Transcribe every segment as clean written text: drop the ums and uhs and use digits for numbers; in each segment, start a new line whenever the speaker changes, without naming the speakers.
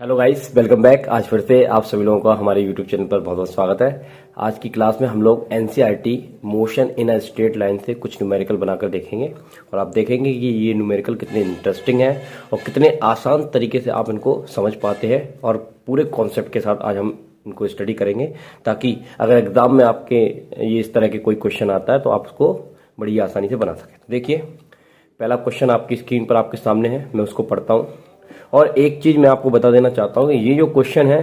Hello guys, welcome back. आज फिर से आप सभी लोगों का हमारे यूट्यूब चैनल पर बहुत बहुत स्वागत है। आज की क्लास में हम लोग NCERT motion in a straight line से कुछ न्यूमेरिकल बनाकर देखेंगे और आप देखेंगे कि ये न्यूमेरिकल कितने इंटरेस्टिंग है और कितने आसान तरीके से आप इनको समझ पाते हैं और पूरे कॉन्सेप्ट के साथ आज हम इनको स्टडी करेंगे, ताकि अगर एग्जाम में आपके ये इस तरह के कोई क्वेश्चन आता है तो आप उसको बड़ी आसानी से बना सकें। देखिए, पहला क्वेश्चन आपकी स्क्रीन पर आपके सामने है, मैं उसको पढ़ता हूँ। और एक चीज मैं आपको बता देना चाहता हूं कि ये जो क्वेश्चन है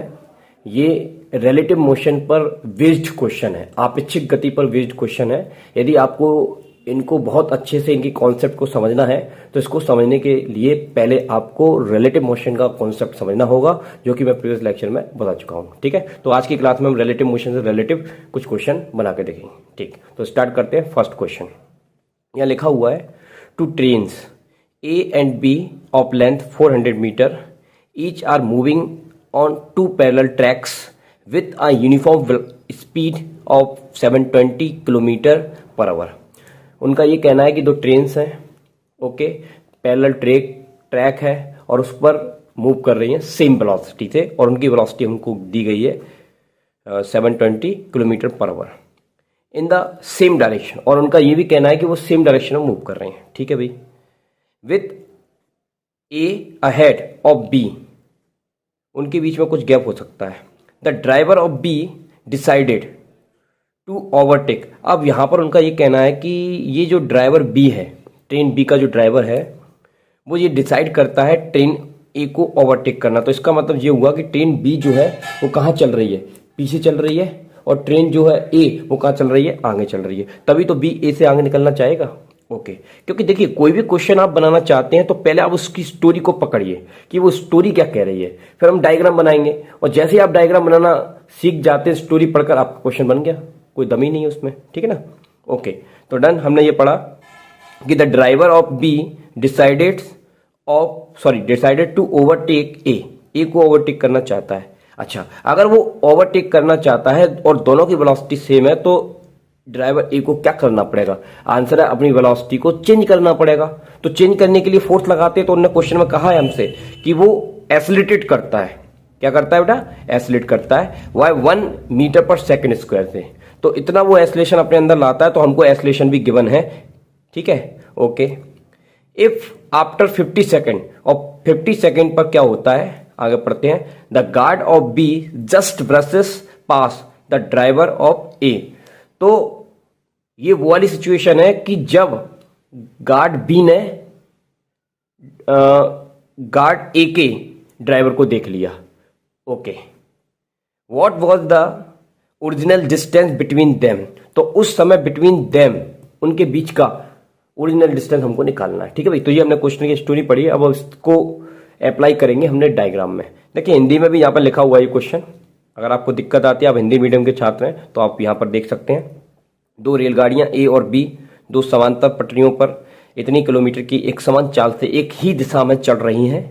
ये रिलेटिव मोशन पर बेस्ड क्वेश्चन है, आपेक्षिक गति पर बेस्ड क्वेश्चन है। यदि आपको इनको बहुत अच्छे से इनकी कॉन्सेप्ट को समझना है तो इसको समझने के लिए पहले आपको रिलेटिव मोशन का कॉन्सेप्ट समझना होगा, जो कि मैं प्रीवियस लेक्चर में बता चुका हूं। ठीक है, तो आज की क्लास में हम रिलेटिव मोशन से रिलेटिव कुछ क्वेश्चन बना के देखेंगे। ठीक, तो स्टार्ट करते हैं। फर्स्ट क्वेश्चन यहाँ लिखा हुआ है, two trains A and B of length 400 meter each are moving on two parallel tracks with a uniform speed of 720 kilometre per hour. उनका ये कहना है कि दो ट्रेन्स हैं, ओके, पैरेलल ट्रैक है और उस पर मूव कर रही हैं सेम वेलोसिटी से, और उनकी वेलोसिटी हमको दी गई है 720 kilometre per hour in the same direction. और उनका ये भी कहना है कि वो सेम डायरेक्शन में मूव कर रहे हैं। ठीक है भाई, with A ahead of B, उनके बीच में कुछ गैप हो सकता है। The driver of B decided to overtake. अब यहां पर उनका ये कहना है कि ये जो ड्राइवर B है, ट्रेन B का जो ड्राइवर है, वो ये डिसाइड करता है ट्रेन A को ओवरटेक करना। तो इसका मतलब ये हुआ कि ट्रेन B जो है वो कहाँ चल रही है, पीछे चल रही है, और ट्रेन जो है A वो कहाँ चल रही है, आगे चल रही है। तभी तो B A से आगे निकलना चाहेगा। ओके, क्योंकि देखिए, कोई भी क्वेश्चन आप बनाना चाहते हैं तो पहले आप उसकी स्टोरी को पकड़िए कि वो स्टोरी क्या कह रही है, फिर हम डायग्राम बनाएंगे। और जैसे ही आप डायग्राम बनाना सीख जाते हैं स्टोरी पढ़कर, आपका क्वेश्चन बन गया, कोई दम ही नहीं है उसमें। ठीक है ना। ओके, तो डन, हमने ये पढ़ा कि the driver of B decided to overtake A को ओवरटेक करना चाहता है। अच्छा, अगर वो ओवरटेक करना चाहता है और दोनों की वेलोसिटी सेम है तो ड्राइवर ए को क्या करना पड़ेगा? आंसर है, अपनी वेलोसिटी को चेंज करना पड़ेगा। तो चेंज करने के लिए फोर्स लगाते हैं, तो उन्होंने क्वेश्चन में कहा है हमसे कि वो एसिलेटेड करता है। क्या करता है बेटा? एसिलेट करता है। वाई 1 मीटर पर सेकंड स्क्वायर से। तो इतना वो एसिलेशन अपने अंदर लाता है, तो हमको एसिलेशन भी गिवन है। ठीक है, ओके। इफ आफ्टर 50 सेकेंड, और 50 सेकेंड पर क्या होता है, आगे पढ़ते हैं। The guard of B just brushes past the driver of A. तो ये वो वाली सिचुएशन है कि जब गार्ड बी ने गार्ड ए के ड्राइवर को देख लिया। Okay, what was the original distance between them. तो उस समय बिटवीन देम, उनके बीच का ओरिजिनल डिस्टेंस हमको निकालना है। ठीक है भाई, तो ये हमने क्वेश्चन की स्टोरी पढ़ी है। अब इसको अप्लाई करेंगे हमने डायग्राम में। देखिए, हिंदी में भी यहाँ पर लिखा हुआ है ये क्वेश्चन। अगर आपको दिक्कत आती है, आप हिंदी मीडियम के छात्र हैं, तो आप यहाँ पर देख सकते हैं। दो रेलगाड़ियां ए और बी दो समांतर पटरियों पर इतनी किलोमीटर की एक समान चाल से एक ही दिशा में चल रही हैं।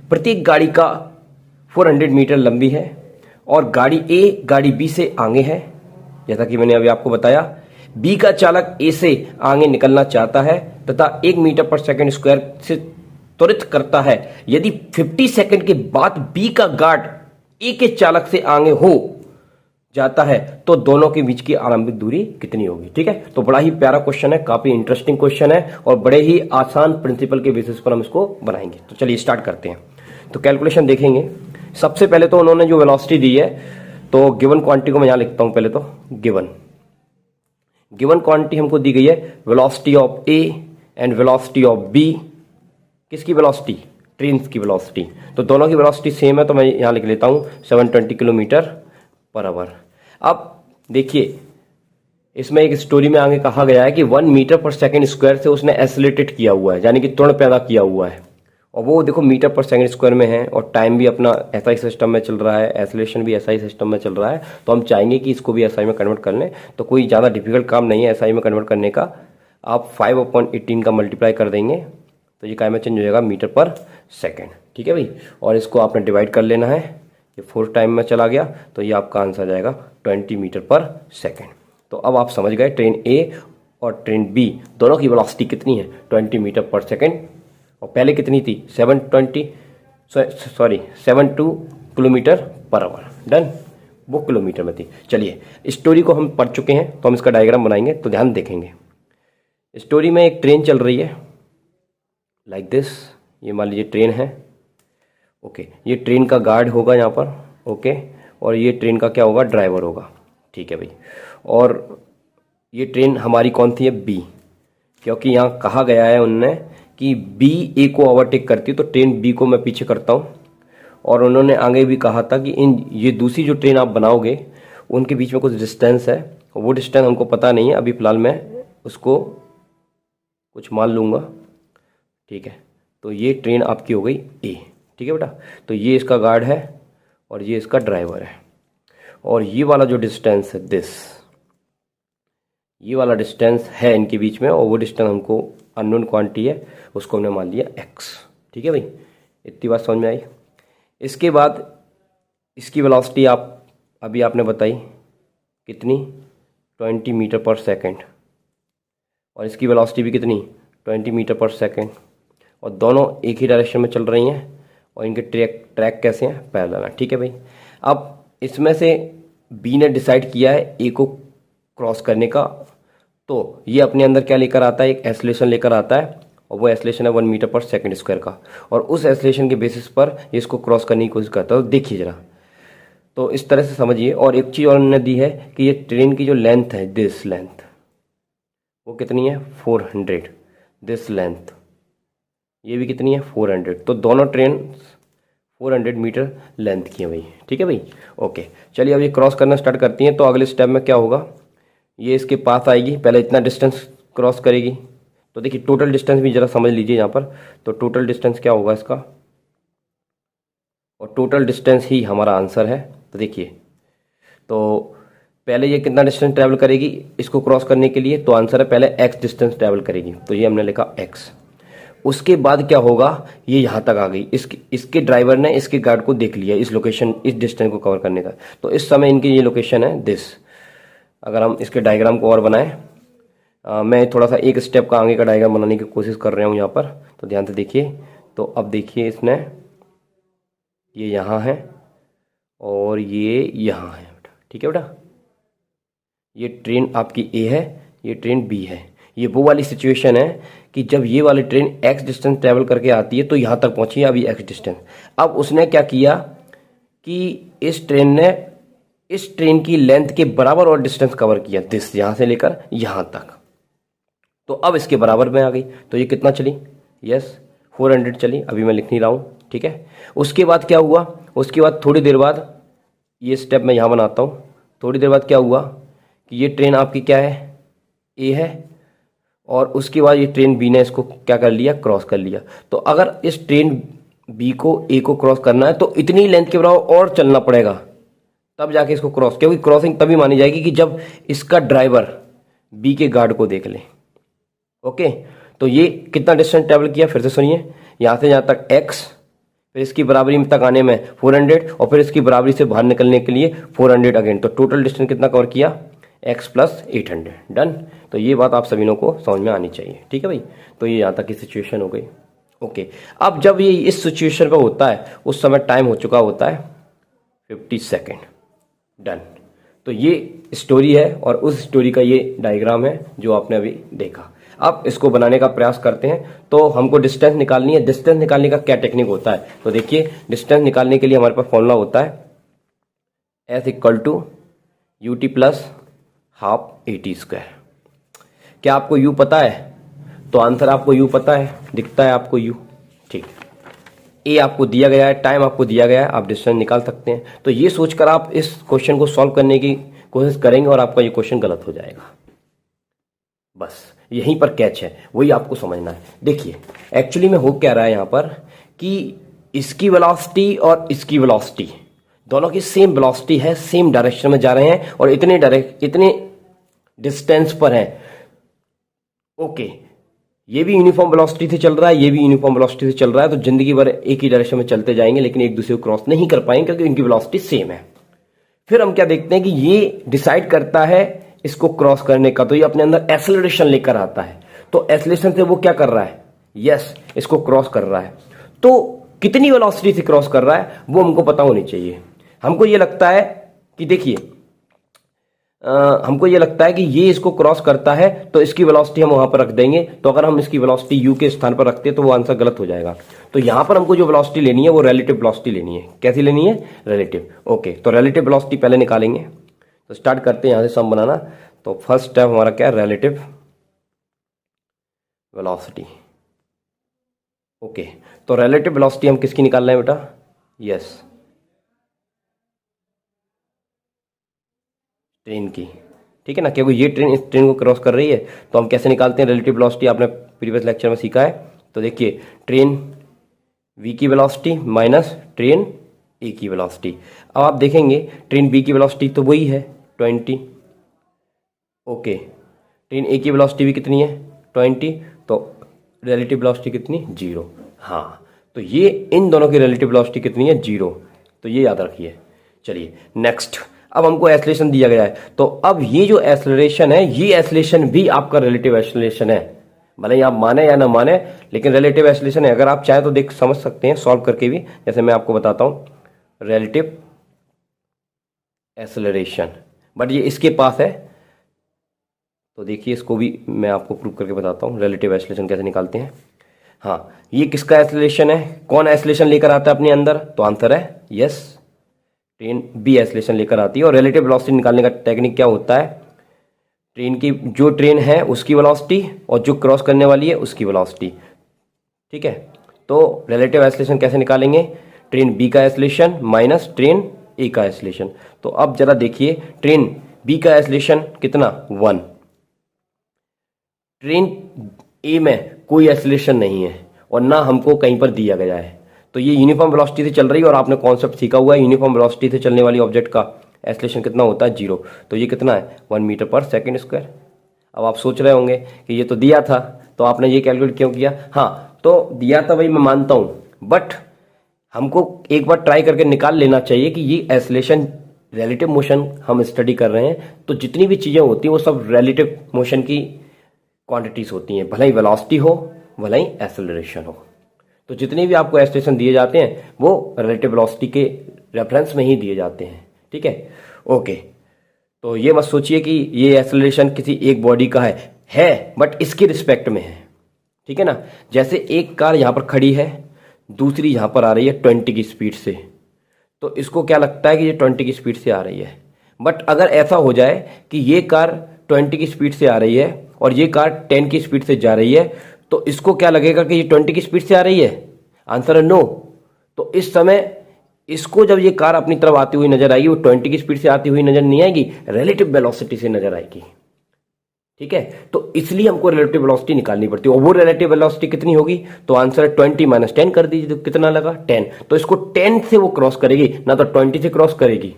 प्रत्येक गाड़ी का 400 मीटर लंबी है और गाड़ी ए गाड़ी बी से आगे है। जैसा कि मैंने अभी आपको बताया, बी का चालक ए से आगे निकलना चाहता है तथा 1 मीटर पर सेकंड स्क्वायर से त्वरित करता है। यदि 50 सेकंड के बाद बी का गार्ड ए के चालक से आगे हो जाता है तो दोनों के बीच की आरंभिक दूरी कितनी होगी। ठीक है, तो बड़ा ही प्यारा क्वेश्चन है, काफी इंटरेस्टिंग क्वेश्चन है और बड़े ही आसान प्रिंसिपल के बेसिस पर हम इसको बनाएंगे। तो चलिए स्टार्ट करते हैं। तो कैलकुलेशन देखेंगे। सबसे पहले तो उन्होंने जो वेलोसिटी दी है, तो गिवन क्वांटिटी को मैं यहां लिखता हूं। पहले तो गिवन क्वांटिटी हमको दी गई है velocity of A and velocity of B. किसकी वेलोसिटी? ट्रेन की वेलोसिटी। तो दोनों की वेलोसिटी सेम है, तो मैं यहां लिख लेता हूं 720 किलोमीटर पर आवर। अब देखिए, इसमें एक स्टोरी में आगे कहा गया है कि 1 मीटर पर सेकंड स्क्वायर से उसने एसिलेटेड किया हुआ है, यानी कि त्वरण पैदा किया हुआ है। और वो देखो मीटर पर सेकंड स्क्वायर में है और टाइम भी अपना एसआई सिस्टम में चल रहा है, एसिलेशन भी एसआई सिस्टम में चल रहा है। तो हम चाहेंगे कि इसको भी एसआई में कन्वर्ट कर लें। तो कोई ज़्यादा डिफिकल्ट काम नहीं है एसआई में कन्वर्ट करने का। आप 5/18 का मल्टीप्लाई कर देंगे तो ये काय में चेंज हो जाएगा मीटर पर सेकेंड। ठीक है भाई, और इसको आपने डिवाइड कर लेना है। ये 4 टाइम में चला गया तो ये आपका आंसर आ जाएगा 20 मीटर पर सेकेंड। तो अब आप समझ गए ट्रेन ए और ट्रेन बी दोनों की वेलोसिटी कितनी है, 20 मीटर पर सेकेंड। और पहले कितनी थी, 720 7 two kilometre per hour. Done, वो किलोमीटर में थी। चलिए, स्टोरी को हम पढ़ चुके हैं तो हम इसका डायग्राम बनाएंगे, तो ध्यान देखेंगे। स्टोरी में एक ट्रेन चल रही है लाइक दिस, ये मान लीजिए ट्रेन है। ओके, ये ट्रेन का गार्ड होगा यहाँ पर। ओके, और ये ट्रेन का क्या होगा, ड्राइवर होगा। ठीक है भाई, और ये ट्रेन हमारी कौन थी है, बी, क्योंकि यहाँ कहा गया है उनने कि बी ए को ओवरटेक करती है, तो ट्रेन बी को मैं पीछे करता हूँ। और उन्होंने आगे भी कहा था कि ये दूसरी जो ट्रेन आप बनाओगे उनके बीच में कुछ डिस्टेंस है, वो डिस्टेंस हमको पता नहीं है अभी फ़िलहाल, मैं उसको कुछ मान लूँगा। ठीक है, तो ये ट्रेन आपकी हो गई ए। ठीक है बेटा, तो ये इसका गार्ड है और ये इसका ड्राइवर है, और ये वाला जो डिस्टेंस है दिस, ये वाला डिस्टेंस है इनके बीच में, और वो डिस्टेंस हमको अननोन क्वांटिटी है, उसको हमने मान लिया x। ठीक है भाई, इतनी बात समझ में आई। इसके बाद इसकी वेलोसिटी अभी आपने बताई कितनी, 20 मीटर पर सेकेंड, और इसकी वेलोसिटी भी कितनी, 20 मीटर पर सेकेंड, और दोनों एक ही डायरेक्शन में चल रही हैं, और इनके ट्रैक कैसे हैं, पैरेलल हैं। ठीक है भाई, अब इसमें से बी ने डिसाइड किया है ए को क्रॉस करने का, तो ये अपने अंदर क्या लेकर आता है, एक एक्सेलरेशन लेकर आता है, और वो एक्सेलरेशन है 1 मीटर पर सेकंड स्क्वायर का, और उस एक्सेलरेशन के बेसिस पर ये इसको क्रॉस करने की कोशिश करता है। तो देखिए जरा, तो इस तरह से समझिए। और एक चीज़ और उन्होंने दी है कि ये ट्रेन की जो लेंथ है, दिस लेंथ, वो कितनी है, 400। दिस लेंथ, ये भी कितनी है, 400। तो दोनों ट्रेन 400 मीटर लेंथ की है भाई। ठीक है भाई, ओके। चलिए अब ये क्रॉस करना स्टार्ट करती हैं, तो अगले स्टेप में क्या होगा, ये इसके पास आएगी, पहले इतना डिस्टेंस क्रॉस करेगी। तो देखिए टोटल डिस्टेंस भी जरा समझ लीजिए यहाँ पर, तो टोटल डिस्टेंस क्या होगा इसका, और टोटल डिस्टेंस ही हमारा आंसर है। तो देखिए, तो पहले ये कितना डिस्टेंस ट्रैवल करेगी इसको क्रॉस करने के लिए, तो आंसर है पहले x डिस्टेंस ट्रैवल करेगी, तो ये हमने लिखा x। उसके बाद क्या होगा, ये यहाँ तक आ गई, इसके ड्राइवर ने इसके गार्ड को देख लिया, इस लोकेशन, इस डिस्टेंस को कवर करने का, तो इस समय इनकी ये लोकेशन है दिस। अगर हम इसके डायग्राम को और बनाएं, मैं थोड़ा सा एक स्टेप का आगे का डायग्राम बनाने की कोशिश कर रहा हूँ यहाँ पर, तो ध्यान से देखिए। तो अब देखिए, इसने ये यहाँ है और ये यहाँ है बेटा। ठीक है बेटा, ये ट्रेन आपकी ए है, ये ट्रेन बी है। ये वो वाली सिचुएशन है कि जब ये वाली ट्रेन x डिस्टेंस ट्रेवल करके आती है तो यहाँ तक पहुँची है अभी x डिस्टेंस। अब उसने क्या किया कि इस ट्रेन ने इस ट्रेन की लेंथ के बराबर और डिस्टेंस कवर किया, दिस, यहाँ से लेकर यहाँ तक। तो अब इसके बराबर में आ गई, तो ये कितना चली, यस 400 चली, अभी मैं लिख नहीं रहा हूँ। ठीक है, उसके बाद क्या हुआ, उसके बाद थोड़ी देर बाद, ये स्टेप मैं यहाँ बनाता हूँ, थोड़ी देर बाद क्या हुआ कि ये ट्रेन आपकी क्या है, ए है, और उसके बाद ये ट्रेन बी ने इसको क्या कर लिया, क्रॉस कर लिया। तो अगर इस ट्रेन बी को ए को क्रॉस करना है तो इतनी लेंथ के बराबर और चलना पड़ेगा, तब जाके इसको क्रॉस, क्योंकि क्रॉसिंग तभी मानी जाएगी कि जब इसका ड्राइवर बी के गार्ड को देख ले। ओके, तो ये कितना डिस्टेंस ट्रेवल किया, फिर से सुनिए, यहाँ से यहाँ तक x, फिर इसकी बराबरी तक आने में 400, और फिर इसकी बराबरी से बाहर निकलने के लिए 400 अगेन। तो टोटल डिस्टेंस कितना कवर किया, x प्लस 800। डन, तो ये बात आप सभी लोगों को समझ में आनी चाहिए। ठीक है भाई, तो ये यहाँ तक की सिचुएशन हो गई। ओके, अब जब ये इस सिचुएशन पे होता है उस समय टाइम हो चुका होता है 50 सेकेंड। डन, तो ये स्टोरी है और उस स्टोरी का ये डायग्राम है जो आपने अभी देखा। अब इसको बनाने का प्रयास करते हैं, तो हमको डिस्टेंस निकालनी है। डिस्टेंस निकालने का क्या टेक्निक होता है, तो देखिए डिस्टेंस निकालने के लिए हमारे पास फॉर्मूला होता है S equal to ut plus half AT²। क्या आपको u पता है, तो आंसर आपको u पता है, दिखता है आपको u। ठीक, ए आपको दिया गया है, टाइम आपको दिया गया है, आप डिस्टेंस निकाल सकते हैं। तो ये सोचकर आप इस क्वेश्चन को सॉल्व करने की कोशिश करेंगे और आपका ये क्वेश्चन गलत हो जाएगा। बस यहीं पर कैच है, वही आपको समझना है। देखिए एक्चुअली में हो क्या रहा है यहाँ पर कि इसकी वेलोसिटी और इसकी वेलोसिटी दोनों की सेम वेलोसिटी है, सेम डायरेक्शन में जा रहे हैं और इतने डिस्टेंस पर हैं। ओके, ये भी यूनिफॉर्म वेलोसिटी से चल रहा है, ये भी यूनिफॉर्म वेलोसिटी से चल रहा है, तो जिंदगी भर एक ही डायरेक्शन में चलते जाएंगे लेकिन एक दूसरे को क्रॉस नहीं कर पाएंगे क्योंकि इनकी वेलोसिटी सेम है। फिर हम क्या देखते हैं कि ये डिसाइड करता है इसको क्रॉस करने का, तो ये अपने अंदर एक्सेलरेशन लेकर आता है। तो एक्सेलरेशन से वो क्या कर रहा है, यस इसको क्रॉस कर रहा है। तो कितनी वेलोसिटी से क्रॉस कर रहा है वो हमको पता होनी चाहिए। हमको ये लगता है कि देखिए हमको ये लगता है कि ये इसको क्रॉस करता है तो इसकी वेलोसिटी हम वहां पर रख देंगे। तो अगर हम इसकी वेलोसिटी u के स्थान पर रखते हैं तो वो आंसर गलत हो जाएगा। तो यहां पर हमको जो वेलोसिटी लेनी है वो रिलेटिव वेलोसिटी लेनी है। कैसी लेनी है? रिलेटिव। ओके, तो रिलेटिव वेलोसिटी पहले निकालेंगे। तो स्टार्ट करते हैं यहां से सम बनाना। तो फर्स्ट स्टेप हमारा क्या है? Relative velocity. ओके, तो रिलेटिव वेलोसिटी हम किसकी निकाल रहे हैं बेटा? यस, ट्रेन की। ठीक है ना, क्योंकि ये ट्रेन इस ट्रेन को क्रॉस कर रही है। तो हम कैसे निकालते हैं रिलेटिव वेलोसिटी? आपने प्रीवियस लेक्चर में सीखा है। तो देखिए, ट्रेन v की वेलोसिटी माइनस ट्रेन a की वेलोसिटी। अब आप देखेंगे ट्रेन b की वेलोसिटी तो वही है 20। ओके, ट्रेन a की वेलोसिटी भी कितनी है? 20। तो रिलेटिव वेलोसिटी कितनी? 0। हाँ, तो ये इन दोनों की रिलेटिव वेलोसिटी कितनी है? 0। तो ये याद रखिए। चलिए नेक्स्ट, अब हमको एक्सेलरेशन दिया गया है। तो अब ये जो एक्सेलरेशन है, ये एक्सेलरेशन भी आपका रिलेटिव एक्सेलरेशन है। भले ही आप माने या ना माने, लेकिन रिलेटिव एक्सेलरेशन है। अगर आप चाहे तो देख समझ सकते हैं सॉल्व करके भी, जैसे मैं आपको बताता हूं रिलेटिव एक्सेलरेशन। बट ये इसके पास है, तो देखिए इसको भी मैं आपको प्रूव करके बताता हूँ रिलेटिव एक्सेलरेशन कैसे निकालते हैं। हाँ, ये किसका एक्सेलरेशन है? कौन एक्सेलरेशन लेकर आता है अपने अंदर? तो आंसर है यस, ट्रेन बी एक्सेलरेशन लेकर आती है। और रिलेटिव वेलोसिटी निकालने का टेक्निक क्या होता है? ट्रेन की, जो ट्रेन है उसकी वेलोसिटी और जो क्रॉस करने वाली है उसकी वेलोसिटी। ठीक है, तो रिलेटिव एक्सेलरेशन कैसे निकालेंगे? ट्रेन बी का एक्सेलरेशन माइनस ट्रेन ए का एक्सेलरेशन। तो अब जरा देखिए, ट्रेन बी का एक्सेलरेशन कितना? 1। ट्रेन ए में कोई एक्सेलरेशन नहीं है और ना हमको कहीं पर दिया गया है। तो ये यूनिफॉर्म वेलोसिटी से चल रही है और आपने कॉन्सेप्ट सीखा हुआ है यूनिफॉर्म वेलोसिटी से चलने वाली ऑब्जेक्ट का एक्सेलरेशन कितना होता है? 0। तो ये कितना है? 1 मीटर पर सेकंड स्क्वायर। अब आप सोच रहे होंगे कि ये तो दिया था, तो आपने ये कैलकुलेट क्यों किया? हाँ, तो दिया था भाई, मैं मानता हूं, बट हमको एक बार ट्राई करके निकाल लेना चाहिए कि ये एक्सेलरेशन, रिलेटिव मोशन हम स्टडी कर रहे हैं, तो जितनी भी चीजें होती हैं वो सब रिलेटिव मोशन की क्वांटिटीज होती हैं। भले ही वेलोसिटी हो, भले ही एक्सेलरेशन हो। तो जितने भी आपको एक्सेलरेशन दिए जाते हैं वो रिलेटिव वेलोसिटी के रेफरेंस में ही दिए जाते हैं। ठीक है, ओके। तो ये मत सोचिए कि ये एक्सेलरेशन किसी एक बॉडी का है बट इसके रिस्पेक्ट में है। ठीक है ना, जैसे एक कार यहां पर खड़ी है, दूसरी यहां पर आ रही है 20 की स्पीड से, तो इसको क्या लगता है कि ये 20 की स्पीड से आ रही है। बट अगर ऐसा हो जाए कि ये कार 20 की स्पीड से आ रही है और ये कार 10 की स्पीड से जा रही है, तो इसको क्या लगेगा कि ये 20 की स्पीड से आ रही है? आंसर है नो। तो इस समय इसको जब ये कार अपनी तरफ आती हुई नजर आएगी, वो 20 की स्पीड से आती हुई नजर नहीं आएगी, रिलेटिव वेलोसिटी से नजर आएगी। ठीक है, तो इसलिए हमको रिलेटिव वेलोसिटी निकालनी पड़ती है। और वो रिलेटिव वेलोसिटी कितनी होगी? तो आंसर है 20 माइनस 10 कर दीजिए, तो कितना लगा? 10। तो इसको 10 से वो क्रॉस करेगी, ना तो 20 से क्रॉस करेगी,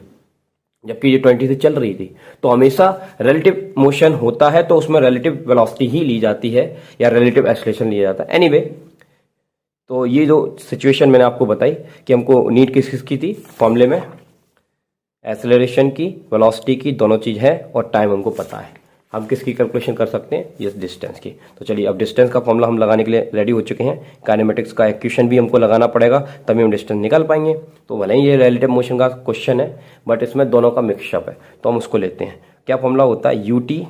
जबकि ये 20 से चल रही थी। तो हमेशा रिलेटिव मोशन होता है तो उसमें रिलेटिव वेलोसिटी ही ली जाती है या रिलेटिव एक्सेलरेशन लिया जाता है। एनीवे, तो ये जो सिचुएशन मैंने आपको बताई कि हमको नीड किस की थी फॉर्मूले में, एक्सेलरेशन की, वेलोसिटी की, दोनों चीज है और टाइम हमको पता है। हम किसकी कैलकुलेशन कर सकते हैं? यस, डिस्टेंस की। तो चलिए अब डिस्टेंस का फॉर्मूला हम लगाने के लिए रेडी हो चुके हैं। काइनेमेटिक्स का इक्वेशन भी हमको लगाना पड़ेगा, तभी हम डिस्टेंस निकाल पाएंगे। तो भले ही ये रिलेटिव मोशन का क्वेश्चन है बट इसमें दोनों का मिक्सअप है, तो हम उसको लेते हैं। क्या फॉर्मूला होता है? UT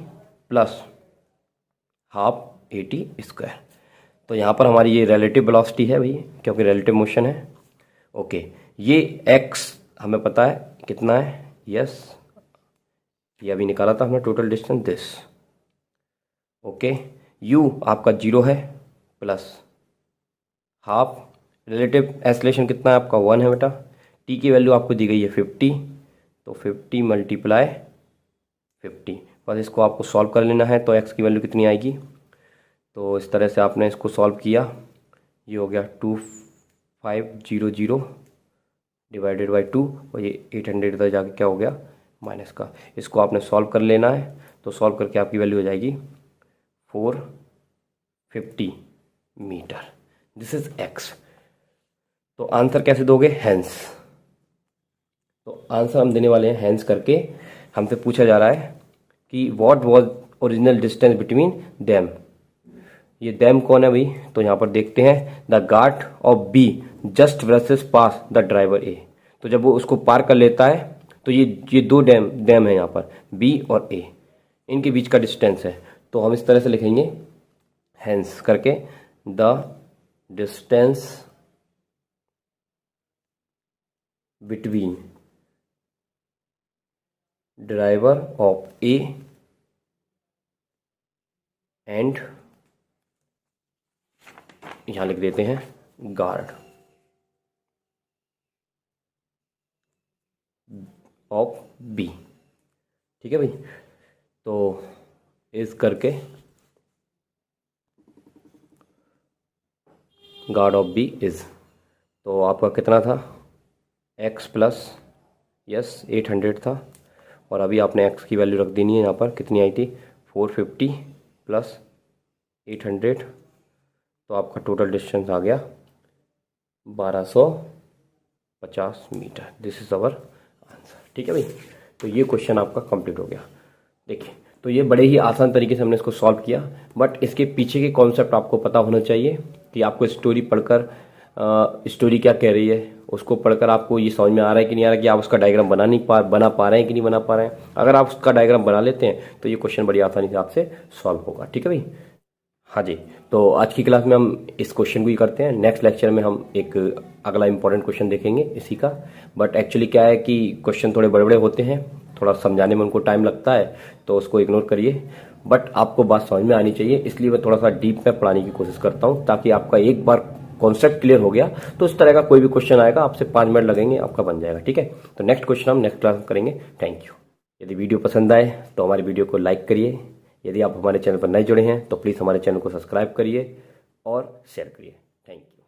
plus half AT square. तो यहाँ पर हमारी ये रिलेटिव वेलोसिटी है भाई, क्योंकि रिलेटिव मोशन है। ओके, ये x हमें पता है कितना है, यस, ये अभी निकाला था हमने total distance this. Okay, u आपका 0 है प्लस हाफ, रिलेटिव एक्सेलरेशन कितना है आपका? 1 है बेटा। t की वैल्यू आपको दी गई है 50, तो 50 मल्टीप्लाई 50। बस इसको आपको सॉल्व कर लेना है। तो x की वैल्यू कितनी आएगी? तो इस तरह से आपने इसको सॉल्व किया, ये हो गया 2500 डिवाइडेड बाई 2, और ये 800 इधर जाके क्या हो गया? माइनस का। इसको आपने सॉल्व कर लेना है, तो सॉल्व करके आपकी वैल्यू हो जाएगी 450 मीटर। This is x। तो आंसर कैसे दोगे? हैंस। तो आंसर हम देने वाले हैं हैंस करके। हमसे पूछा जा रहा है कि what was original distance between them, ये देम कौन है भाई, तो यहाँ पर देखते हैं the guard of B just brushes past the driver A. तो जब वो उसको पार कर लेता है तो ये दो डैम है यहाँ पर, बी और ए, इनके बीच का डिस्टेंस है। तो हम इस तरह से लिखेंगे हेंस करके, the distance between driver of A and, यहां लिख देते हैं गार्ड ऑफ बी। ठीक है भाई, तो इस करके गार्ड ऑफ बी इज, तो आपका कितना था x प्लस यस 800 था, और अभी आपने x की वैल्यू रख देनी है यहाँ पर, कितनी आई थी 450 प्लस 800, तो आपका टोटल डिस्टेंस आ गया 1250 metre. This is our answer. ठीक है भाई, तो ये क्वेश्चन आपका कंप्लीट हो गया। देखिए, तो ये बड़े ही आसान तरीके से हमने इसको सॉल्व किया, बट इसके पीछे के कॉन्सेप्ट आपको पता होना चाहिए कि आपको स्टोरी पढ़कर स्टोरी क्या कह रही है, उसको पढ़कर आपको ये समझ में आ रहा है कि नहीं आ रहा है, कि आप उसका डायग्राम बना पा रहे हैं कि नहीं बना पा रहे हैं। अगर आप उसका डायग्राम बना लेते हैं तो ये क्वेश्चन बड़ी आसानी से आपसे सॉल्व होगा। ठीक है भाई, हाँ जी, तो आज की क्लास में हम इस क्वेश्चन को ही करते हैं। नेक्स्ट लेक्चर में हम एक अगला इंपॉर्टेंट क्वेश्चन देखेंगे इसी का, बट एक्चुअली क्या है कि क्वेश्चन थोड़े बड़े बड़े होते हैं, थोड़ा समझाने में उनको टाइम लगता है, तो उसको इग्नोर करिए, बट आपको बात समझ में आनी चाहिए, इसलिए मैं थोड़ा सा डीप में पढ़ाने की कोशिश करता हूँ, ताकि आपका एक बार कॉन्सेप्ट क्लियर हो गया तो इस तरह का कोई भी क्वेश्चन आएगा, आपसे 5 मिनट लगेंगे, आपका बन जाएगा। ठीक है, तो नेक्स्ट क्वेश्चन हम नेक्स्ट क्लास में करेंगे। Thank you. यदि वीडियो पसंद आए तो हमारी वीडियो को लाइक करिए, यदि आप हमारे चैनल पर नए जुड़े हैं तो प्लीज़ हमारे चैनल को सब्सक्राइब करिए और शेयर करिए। Thank you.